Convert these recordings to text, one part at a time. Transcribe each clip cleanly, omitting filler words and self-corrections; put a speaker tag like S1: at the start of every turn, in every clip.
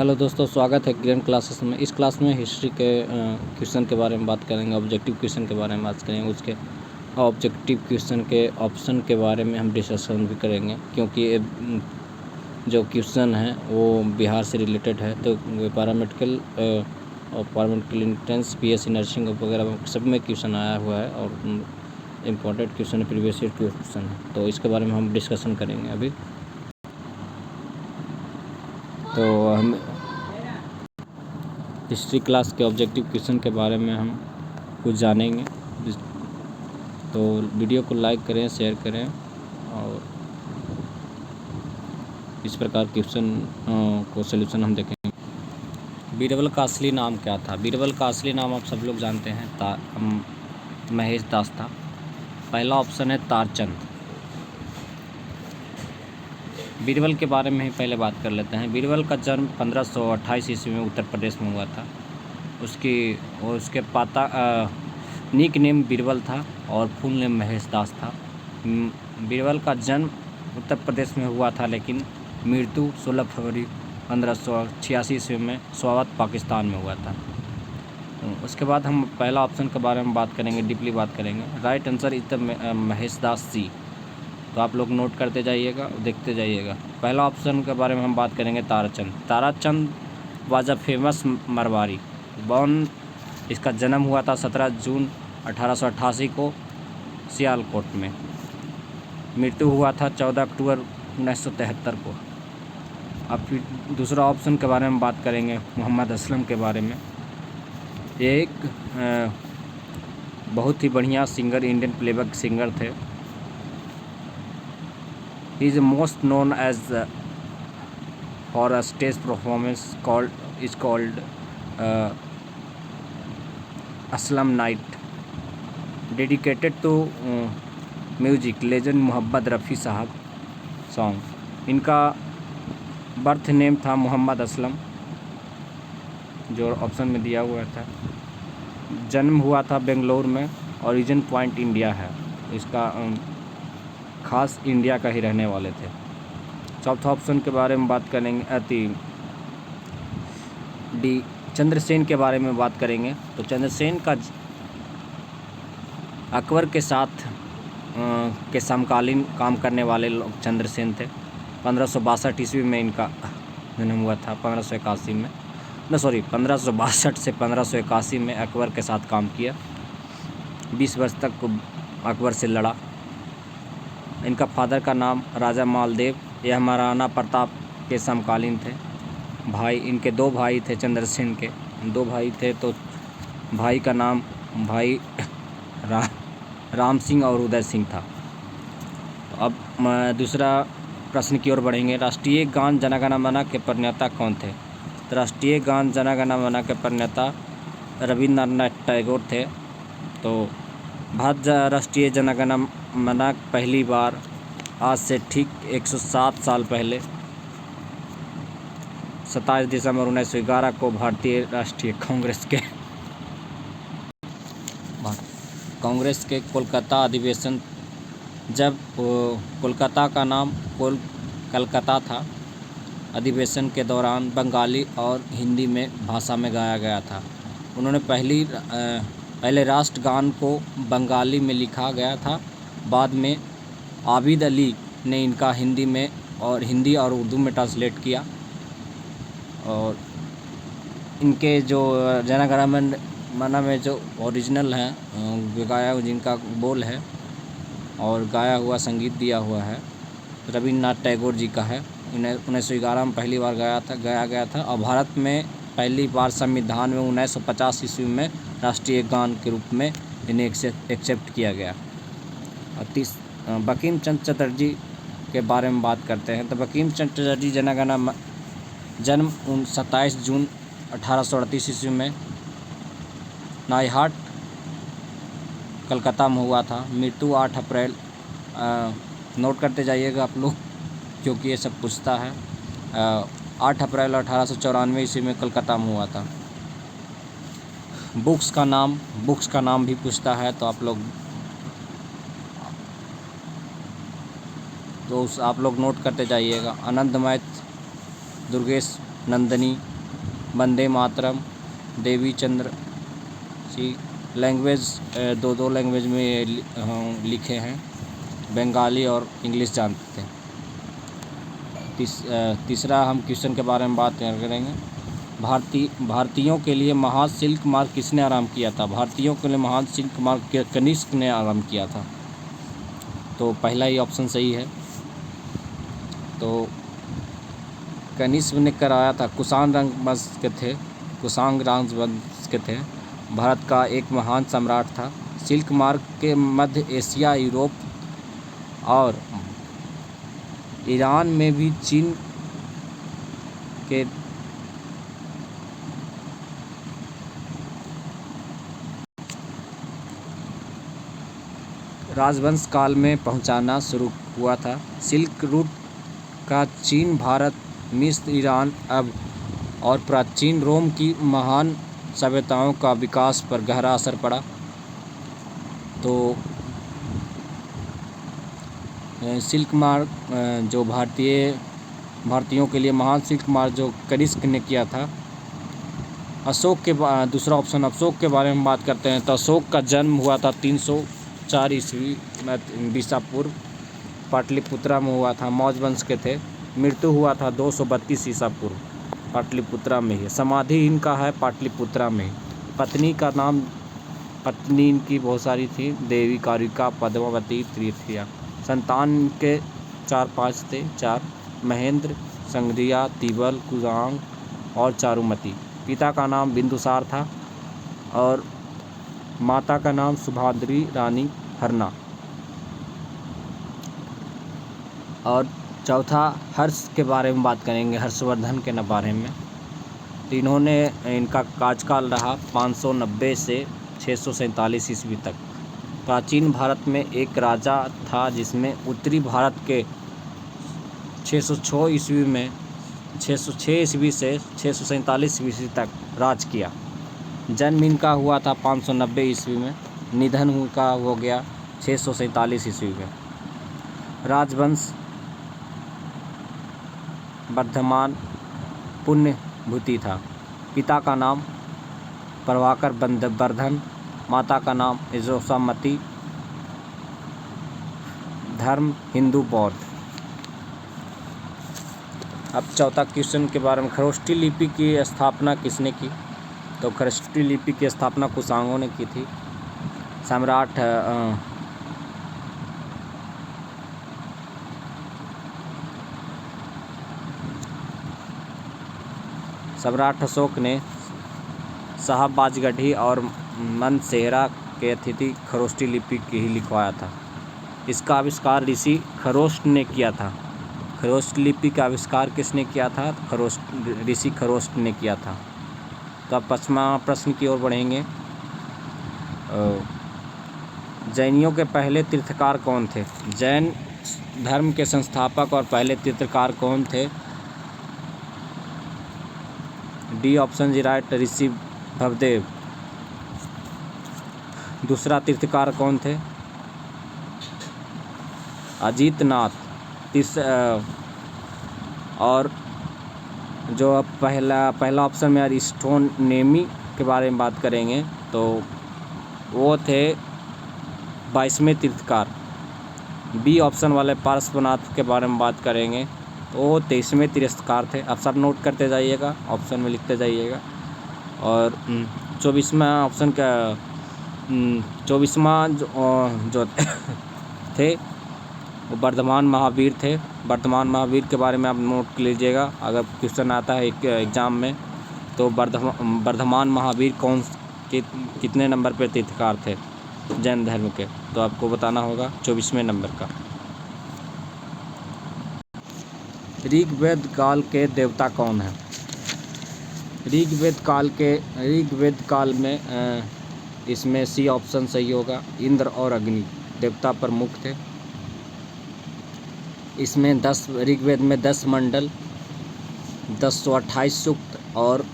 S1: Hello दोस्तों, स्वागत है ग्रैंड क्लासेस में। इस क्लास में हिस्ट्री के क्वेश्चन के बारे में बात करेंगे, ऑब्जेक्टिव क्वेश्चन के बारे में बात करेंगे। उसके ऑब्जेक्टिव क्वेश्चन के ऑप्शन के बारे में हम डिस्कशन भी करेंगे, क्योंकि ये जो क्वेश्चन है वो बिहार से रिलेटेड है। तो पैरामेडिकल और पैरामेडिकल एंट्रेंस, बीएससी नर्सिंग वगैरह सब में क्वेश्चन आया हुआ है और important question, previous year question है। तो इसके बारे में हम डिस्कशन करेंगे अभी। तो हम हिस्ट्री क्लास के ऑब्जेक्टिव क्वेश्चन के बारे में हम कुछ जानेंगे। तो वीडियो को लाइक करें, शेयर करें और इस प्रकार क्वेश्चन को सलूशन हम देखेंगे। बीरबल का असली नाम क्या था? बीरबल का असली नाम आप सब लोग जानते हैं, महेश दास था। पहला ऑप्शन है तारचंद। बीरबल के बारे में ही पहले बात कर लेते हैं। बीरबल का जन्म 1528 ईस्वी में उत्तर प्रदेश में हुआ था। उसके निक नेम बीरबल था और फुल नेम महेश दास था। बीरबल का जन्म उत्तर प्रदेश में हुआ था, लेकिन मृत्यु 16 फरवरी 1586 ईस्वी में स्वावत पाकिस्तान में हुआ था। उसके बाद हम पहला ऑप्शन के बारे में बात करेंगे, डीपली बात करेंगे। Right answer is the Mahesh Das ji. तो आप लोग नोट करते जाइएगा, देखते जाइएगा। पहला ऑप्शन के बारे में हम बात करेंगे Tarachand. Tarachand was a famous Marwari born. इसका जन्म हुआ था 17 जून 1888 को सियालकोट में। मृत्यु हुआ था 14 अक्टूबर 1973 को। अब फिर दूसरा ऑप्शन के बारे में बात करेंगे, मोहम्मद असलम के बारे में। ये एक बहुत ही बढ़िया सिंगर, इंडियन प्लेबैक सिंगर थे। He is most known as for a stage performance called Aslam Night, dedicated to music legend Mohammed Rafi साहब सॉन्ग। इनका बर्थ नेम था मोहम्मद असलम, जो ऑप्शन में दिया हुआ था। जन्म हुआ था बेंगलोर में, ओरिजिन पॉइंट इंडिया है। इसका खास इंडिया का ही रहने वाले थे। चौथा ऑप्शन के बारे में बात करेंगे, डी चंद्रसेन के बारे में बात करेंगे। तो चंद्रसेन का अकबर के साथ के समकालीन काम करने वाले लोग चंद्रसेन थे। 1562 ईस्वी में इनका जन्म हुआ था। 1562 से 1581 में अकबर के साथ काम किया। 20 वर्ष तक अकबर से लड़ा। इनका फादर का नाम राजा मालदेव, यह महाराणा प्रताप के समकालीन थे। इनके दो भाई थे चंद्रसेन के, दो भाई थे। तो भाई का नाम भाई राम सिंह और उदय सिंह था। अब दूसरा प्रश्न की ओर बढ़ेंगे। राष्ट्रीय गान जन गण मन के प्रणेता कौन थे? तो राष्ट्रीय गान जन गण मन के प्रणेता रविंद्रनाथ टैगोर थे। तो भारत राष्ट्रीय जन गण मन पहली बार आज से ठीक 107 साल पहले 27 दिसंबर 1911 को भारतीय राष्ट्रीय कांग्रेस के कोलकाता अधिवेशन, जब कोलकाता का नाम कलकत्ता था, अधिवेशन के दौरान बंगाली और हिंदी में भाषा में गाया गया था। उन्होंने पहले राष्ट्रगान को बंगाली में लिखा गया था। बाद में आबिद अली ने इनका हिंदी और उर्दू में ट्रांसलेट किया। और इनके जो जन गण मन में जो ओरिजिनल है गाया, जिनका बोल है और गाया हुआ संगीत दिया हुआ है, रविंद्रनाथ टैगोर जी का है। 1911 में पहली बार गाया गया था। और भारत में पहली बार संविधान में 1950 ईस्वी में राष्ट्रीय गान के रूप में इन्हें एक्सेप्ट किया गया। और बंकिम चंद्र चटर्जी के बारे में बात करते हैं। तो बंकिम चंद्र चटर्जी जन्म 27 जून 1838 ईस्वी में नाइहाट कलकत्ता में हुआ था। मृत्यु 8 अप्रैल, नोट करते जाइएगा आप लोग, क्योंकि ये सब पूछता है। 8 अप्रैल 1894 ईस्वी में कलकत्ता में हुआ था। बुक्स का नाम भी पूछता है, तो आप लोग नोट करते जाइएगा। आनंद मैथ, दुर्गेश नंदिनी, वंदे मातरम, देवी चंद्र जी। लैंग्वेज दो लैंग्वेज में लिखे हैं, बंगाली और इंग्लिश जानते हैं। तीसरा हम क्वेश्चन के बारे में बात करेंगे। भारतीयों के लिए महासिल्क मार्ग किसने आरंभ किया था? भारतीयों के लिए महासिल्क मार्ग कनिष्क ने आरंभ किया था। तो पहला ही ऑप्शन सही है। तो कनिष्क ने कराया था। कुषाण राजवंश के थे, कुषाण राजवंश के थे। भारत का एक महान सम्राट था। सिल्क मार्ग के मध्य एशिया, यूरोप और ईरान में भी चीन के राजवंश काल में पहुंचाना शुरू हुआ था। सिल्क रूट का चीन, भारत, मिस्र, ईरान और प्राचीन रोम की महान सभ्यताओं का विकास पर गहरा असर पड़ा। तो सिल्क मार्ग जो भारतीयों के लिए महान सिल्क मार्ग जो कनिष्क ने किया था। दूसरा ऑप्शन अशोक के बारे में बात करते हैं। तो अशोक का जन्म हुआ था 304 ईस्वी में ईसा पूर्व, पाटलिपुत्रा में हुआ था। मौर्य वंश के थे। मृत्यु हुआ था 232 ईसा पूर्व, पाटलिपुत्रा में ही। समाधि इनका है पाटलिपुत्रा में। पत्नी इनकी बहुत सारी थी, देवी कारिका, पद्मावती, तृतीया। संतान के 4-5 थे, 4 महेंद्र, संग्रिया, तिबल, कुजांग और चारुमती। पिता का नाम बिंदुसार था और माता का नाम सुभाद्री रानी हरना। और चौथा हर्ष के बारे में बात करेंगे, हर्षवर्धन के बारे में। तो इनका कार्यकाल रहा 590 से 647 ईस्वी तक। प्राचीन भारत में एक राजा था जिसमें उत्तरी भारत के 606 ईस्वी से 647 ईस्वी तक राज किया। जन्म इनका हुआ था 590 ईस्वी में, निधन उनका हो गया 647 ईस्वी में। राजवंश वर्धमान पुण्यभूति था। पिता का नाम प्रभाकर वर्धन, माता का नाम यशोमती। धर्म हिंदू बौद्ध। अब चौथा क्वेश्चन के बारे में, खरोष्ठी लिपि की स्थापना किसने की? तो खरोष्ठी लिपि की स्थापना कुषाणों ने की थी। सम्राट अशोक ने शाहबाजगढ़ी और मनसेहरा के अतिथि खरोष्ठी लिपि की ही लिखवाया था। इसका आविष्कार ऋषि खरोष्ट ने किया था। खरोष्ट लिपि का आविष्कार किसने किया था? ऋषि खरोष्ट ने किया था। तो अब 5वां प्रश्न की ओर बढ़ेंगे। जैनियों के पहले तीर्थकार कौन थे? जैन धर्म के संस्थापक और पहले तीर्थकार कौन थे? डी ऑप्शन इज राइट, ऋषि भवदेव। दूसरा तीर्थकार कौन थे? अजितनाथ। और जो अब पहला ऑप्शन में अरिस्टोनेमी के बारे में बात करेंगे तो वो थे 22वें तीर्थकार। बी ऑप्शन वाले पार्श्वनाथ के बारे में बात करेंगे तो वो 23वें तीर्थकार थे। आप सब नोट करते जाइएगा, ऑप्शन में लिखते जाइएगा। और 24वां ऑप्शन का 24वां जो थे वो वर्धमान महावीर थे। वर्धमान महावीर के बारे में आप नोट लीजिएगा, अगर क्वेश्चन आता है एग्ज़ाम में तो वर्धमान महावीर कितने नंबर पर तीर्थकार थे जैन धर्म के, तो आपको बताना होगा 24वें नंबर का। ऋग्वेद काल के देवता कौन हैं? ऋग्वेद काल में इसमें सी ऑप्शन सही होगा, इंद्र और अग्नि देवता प्रमुख थे। इसमें ऋग्वेद में 10 मंडल, 1028 सूक्त और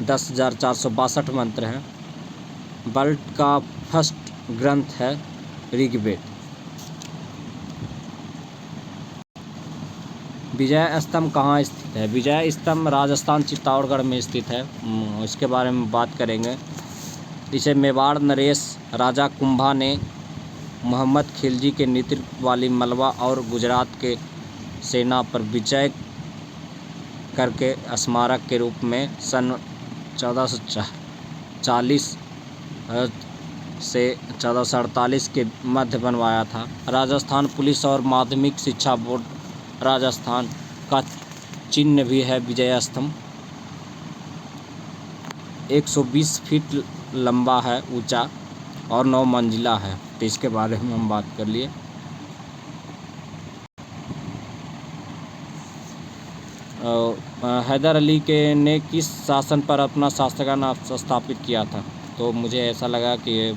S1: 10,462 मंत्र हैं। वर्ल्ड का फर्स्ट ग्रंथ है ऋग्वेद। विजय स्तंभ कहाँ स्थित है? विजय स्तंभ राजस्थान चित्तौड़गढ़ में स्थित है। इसके बारे में बात करेंगे। इसे मेवाड़ नरेश राजा कुंभा ने मोहम्मद खिलजी के नेतृत्व वाली मलवा और गुजरात के सेना पर विजय करके स्मारक के रूप में सन 1440 से 1448 के मध्य बनवाया था। राजस्थान पुलिस और माध्यमिक शिक्षा बोर्ड राजस्थान का चिन्ह भी है विजय स्तंभ। 120 फीट लंबा है, ऊंचा और 9 मंजिला है। तो इसके बारे में हम बात कर लिए। हैदर अली के ने किस शासन पर अपना शासकाना स्थापित किया था? तो मुझे ऐसा लगा कि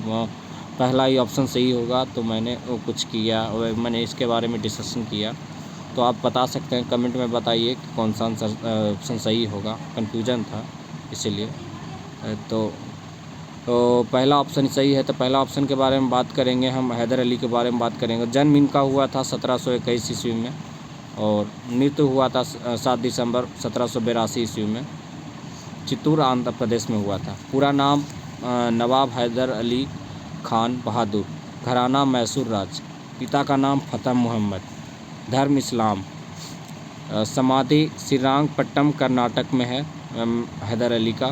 S1: पहला ही ऑप्शन सही होगा, तो मैंने वो कुछ किया और मैंने इसके बारे में डिस्कशन किया। तो आप बता सकते हैं, कमेंट में बताइए कि कौन सा ऑप्शन सही होगा। कन्फ्यूजन था इसीलिए। तो पहला ऑप्शन सही है। तो पहला ऑप्शन के बारे में बात करेंगे हम, हैदर अली के बारे में बात करेंगे। जन्म इनका हुआ था 1721 ईस्वी में और मृत्यु हुआ था 7 दिसंबर 1782 ईस्वी में। चित्तूर आंध्र प्रदेश में हुआ था। पूरा नाम नवाब हैदर अली खान बहादुर, घराना मैसूर राज, पिता का नाम फतेह मोहम्मद, धर्म इस्लाम। समाधि श्रीरंगपट्टनम कर्नाटक में है हैदर अली का।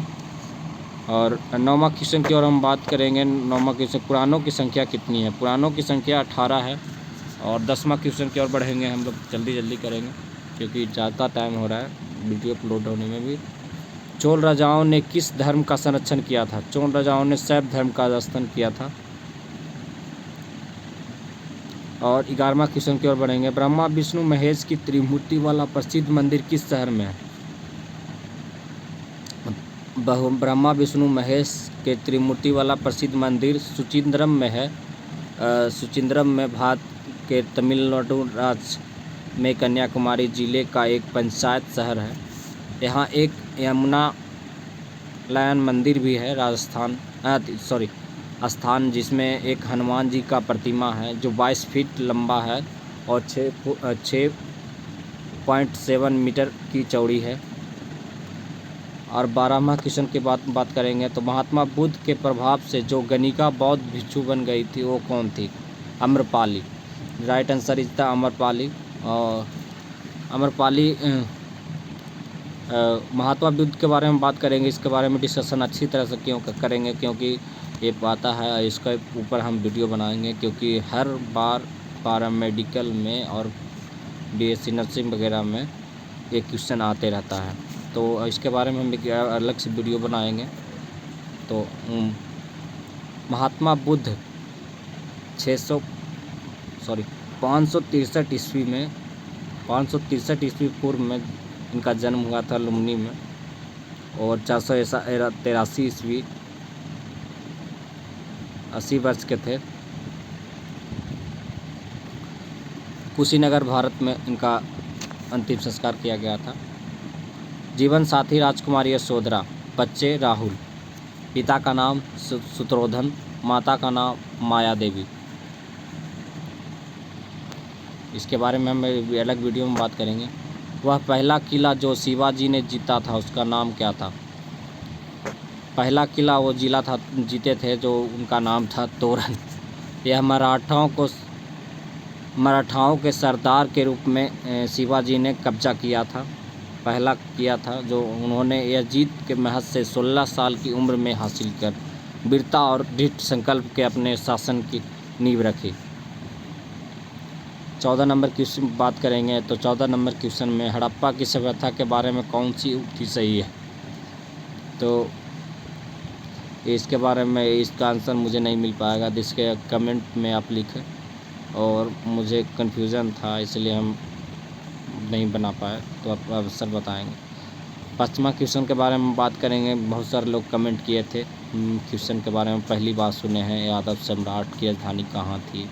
S1: और 9वां क्वेश्चन की ओर हम बात करेंगे। 9वां क्वेश्चन, पुराणों की संख्या कितनी है? पुराणों की संख्या 18 है। और 10वां क्वेश्चन की ओर बढ़ेंगे हम लोग, जल्दी करेंगे क्योंकि ज़्यादा टाइम हो रहा है वीडियो अपलोड होने में भी। चोल राजाओं ने किस धर्म का संरक्षण किया था? चोल राजाओं ने शैव धर्म का संरक्षण किया था। और 11वां क्वेश्चन की ओर बढ़ेंगे। ब्रह्मा विष्णु महेश की त्रिमूर्ति वाला प्रसिद्ध मंदिर किस शहर में है? ब्रह्मा विष्णु महेश के त्रिमूर्ति वाला प्रसिद्ध मंदिर सुचिंद्रम में है। सुचिंद्रम में भारत के तमिलनाडु राज्य में कन्याकुमारी जिले का एक पंचायत शहर है। यहाँ एक यमुना लायन मंदिर भी है स्थान जिसमें एक हनुमान जी का प्रतिमा है जो 22 फीट लंबा है और 6.7 मीटर की चौड़ी है। और 12वां क्वेश्चन की बात करेंगे। तो महात्मा बुद्ध के प्रभाव से जो गणिका बौद्ध भिक्षु बन गई थी वो कौन थी? Amrapali. Right answer is the Amrapali. और आम्रपाली महात्मा बुद्ध के बारे में बात करेंगे। इसके बारे में डिस्कशन अच्छी तरह से क्यों करेंगे, क्योंकि ये आता है, इसके ऊपर हम वीडियो बनाएंगे। क्योंकि हर बार पैरामेडिकल में और बीएससी नर्सिंग वगैरह में ये क्वेश्चन आते रहता है, तो इसके बारे में हम एक अलग से वीडियो बनाएंगे। तो महात्मा बुद्ध 563 ईस्वी में 563 ईस्वी पूर्व में इनका जन्म हुआ था लुम्बिनी में। और 483 ईस्वी 80 वर्ष के थे। कुशीनगर भारत में इनका अंतिम संस्कार किया गया था। जीवन साथी राजकुमारी यशोधरा, बच्चे राहुल, पिता का नाम सुत्रोधन, माता का नाम माया देवी। इसके बारे में हम अलग वीडियो में बात करेंगे। वह पहला किला जो शिवाजी ने जीता था उसका नाम क्या था? पहला किला वो जीते थे जो उनका नाम था तोरण। यह मराठाओं के सरदार के रूप में शिवाजी ने कब्जा किया था, पहला किया था जो उन्होंने यह जीत के महज से 16 साल की उम्र में हासिल कर वीरता और दृढ़ संकल्प के अपने शासन की नींव रखी। 14 नंबर क्वेश्चन बात करेंगे। तो 14 नंबर क्वेश्चन में हड़प्पा की सभ्यता के बारे में कौन सी उक्ति सही है? तो इसके बारे में इसका आंसर मुझे नहीं मिल पाएगा, जिसके कमेंट में आप लिखें। और मुझे कन्फ्यूज़न था इसलिए हम नहीं बना पाए, तो आप अवसर बताएंगे। 5वां क्वेश्चन के बारे में बात करेंगे। बहुत सारे लोग कमेंट किए थे क्वेश्चन के बारे में, पहली बार सुने हैं। यादव सम्राट की राजधानी कहाँ थी?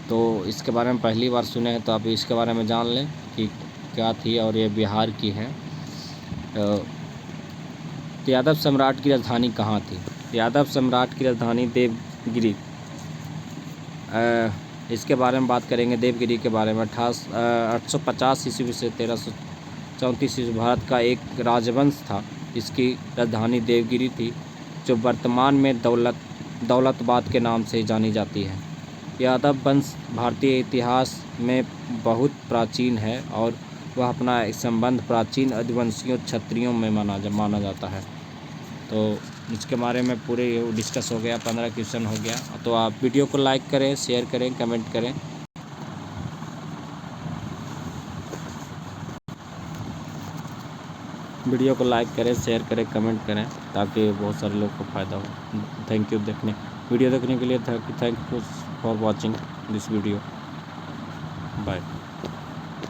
S1: तो इसके बारे में पहली बार सुने हैं, तो आप इसके बारे में जान लें कि क्या थी। और ये बिहार की है। तो यादव सम्राट की राजधानी कहाँ थी? यादव सम्राट की राजधानी देवगिरी इसके बारे में बात करेंगे देवगिरी के बारे में। 850 ईस्वी से 1334 ईस्वी भारत का एक राजवंश था। इसकी राजधानी देवगिरी थी, जो वर्तमान में दौलताबाद के नाम से जानी जाती है। यादव वंश भारतीय इतिहास में बहुत प्राचीन है और वह अपना संबंध प्राचीन आदिवासियों क्षत्रियों में माना जाता है। तो इसके बारे में पूरे डिस्कस हो गया, 15 क्वेश्चन हो गया। तो आप वीडियो को लाइक करें, शेयर करें, कमेंट करें। वीडियो को लाइक करें, शेयर करें, कमेंट करें, ताकि बहुत सारे लोग को फ़ायदा हो। थैंक यू वीडियो देखने के लिए। Thank you for watching this video. Bye.